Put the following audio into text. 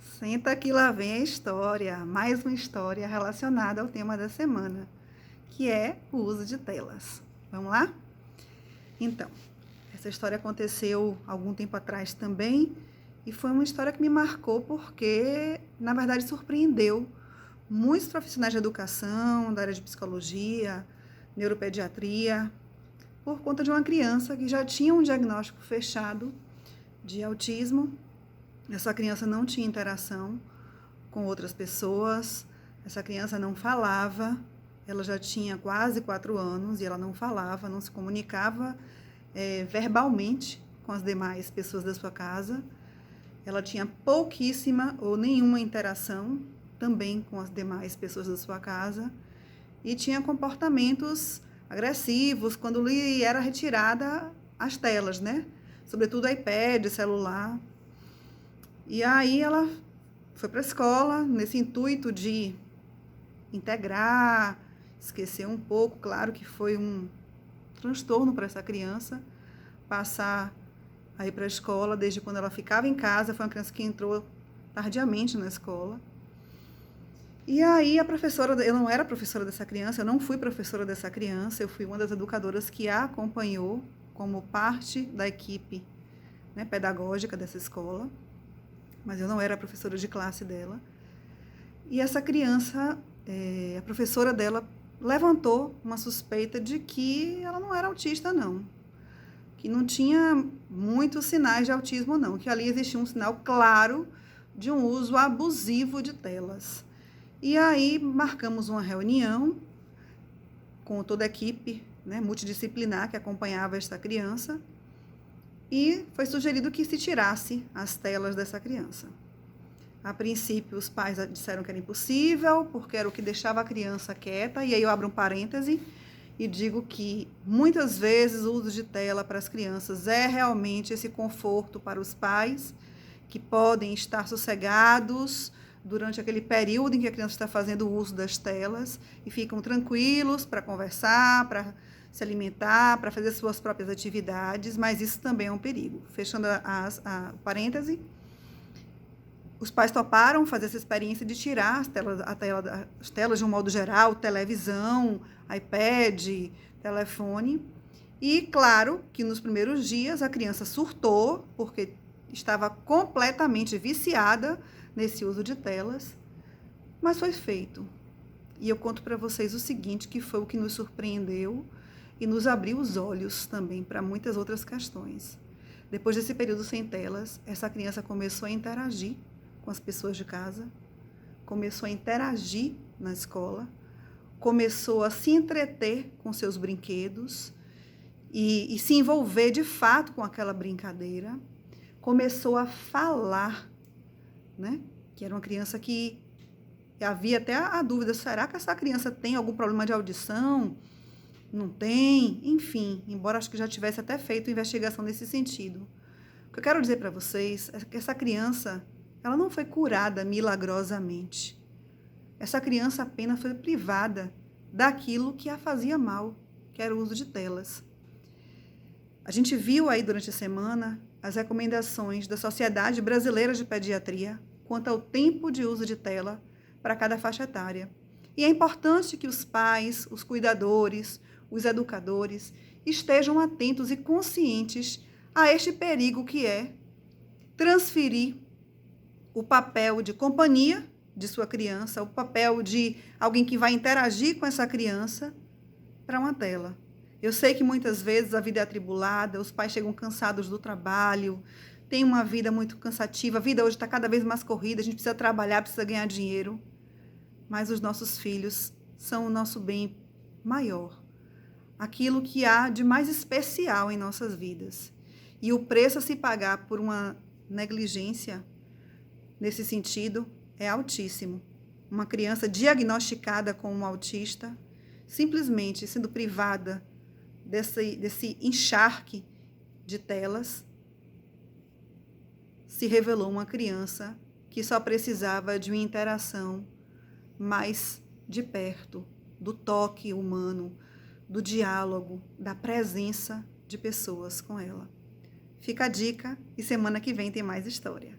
Senta que lá vem a história, mais uma história relacionada ao tema da semana, que é o uso de telas. Vamos lá? Então, essa história aconteceu algum tempo atrás também e foi uma história que me marcou porque, na verdade, surpreendeu muitos profissionais de educação, da área de psicologia, neuropediatria, por conta de uma criança que já tinha um diagnóstico fechado de autismo. Essa criança não tinha interação com outras pessoas, essa criança não falava, ela já tinha quase 4 anos e ela não falava, não se comunicava verbalmente com as demais pessoas da sua casa. Ela tinha pouquíssima ou nenhuma interação também com as demais pessoas da sua casa e tinha comportamentos agressivos quando lhe era retirada as telas, né? Sobretudo iPad, celular. E aí ela foi para a escola nesse intuito de integrar, esquecer um pouco. Claro que foi um transtorno para essa criança passar aí para a escola desde quando ela ficava em casa. Foi uma criança que entrou tardiamente na escola. E aí a professora, eu não era professora dessa criança, eu não fui professora dessa criança, eu fui uma das educadoras que a acompanhou como parte da equipe, né, pedagógica dessa escola. Mas eu não era a professora de classe dela. E essa criança, a professora dela levantou uma suspeita de que ela não era autista, não. Que não tinha muitos sinais de autismo, não. Que ali existia um sinal claro de um uso abusivo de telas. E aí marcamos uma reunião com toda a equipe, né, multidisciplinar que acompanhava esta criança. E foi sugerido que se tirasse as telas dessa criança. A princípio, os pais disseram que era impossível, porque era o que deixava a criança quieta. E aí eu abro um parêntese e digo que muitas vezes o uso de tela para as crianças é realmente esse conforto para os pais, que podem estar sossegados durante aquele período em que a criança está fazendo o uso das telas e ficam tranquilos para conversar, para se alimentar, para fazer suas próprias atividades, mas isso também é um perigo. Fechando a parêntese, os pais toparam fazer essa experiência de tirar as telas de um modo geral, televisão, iPad, telefone. E claro que nos primeiros dias a criança surtou, porque estava completamente viciada nesse uso de telas, mas foi feito. E eu conto para vocês o seguinte, que foi o que nos surpreendeu e nos abriu os olhos também para muitas outras questões. Depois desse período sem telas, essa criança começou a interagir com as pessoas de casa, começou a interagir na escola, começou a se entreter com seus brinquedos e se envolver de fato com aquela brincadeira, começou a falar, né? Que era uma criança que havia até a dúvida, será que essa criança tem algum problema de audição? Não tem? Enfim, embora acho que já tivesse até feito investigação nesse sentido. O que eu quero dizer para vocês é que essa criança, ela não foi curada milagrosamente. Essa criança apenas foi privada daquilo que a fazia mal, que era o uso de telas. A gente viu aí durante a semana as recomendações da Sociedade Brasileira de Pediatria quanto ao tempo de uso de tela para cada faixa etária. E é importante que os pais, os cuidadores, os educadores estejam atentos e conscientes a este perigo que é transferir o papel de companhia de sua criança, o papel de alguém que vai interagir com essa criança para uma tela. Eu sei que muitas vezes a vida é atribulada, os pais chegam cansados do trabalho, tem uma vida muito cansativa, a vida hoje está cada vez mais corrida, a gente precisa trabalhar, precisa ganhar dinheiro, mas os nossos filhos são o nosso bem maior, aquilo que há de mais especial em nossas vidas. E o preço a se pagar por uma negligência nesse sentido é altíssimo. Uma criança diagnosticada como um autista, simplesmente sendo privada desse encharque de telas, se revelou uma criança que só precisava de uma interação mais de perto, do toque humano, do diálogo, da presença de pessoas com ela. Fica a dica e semana que vem tem mais história.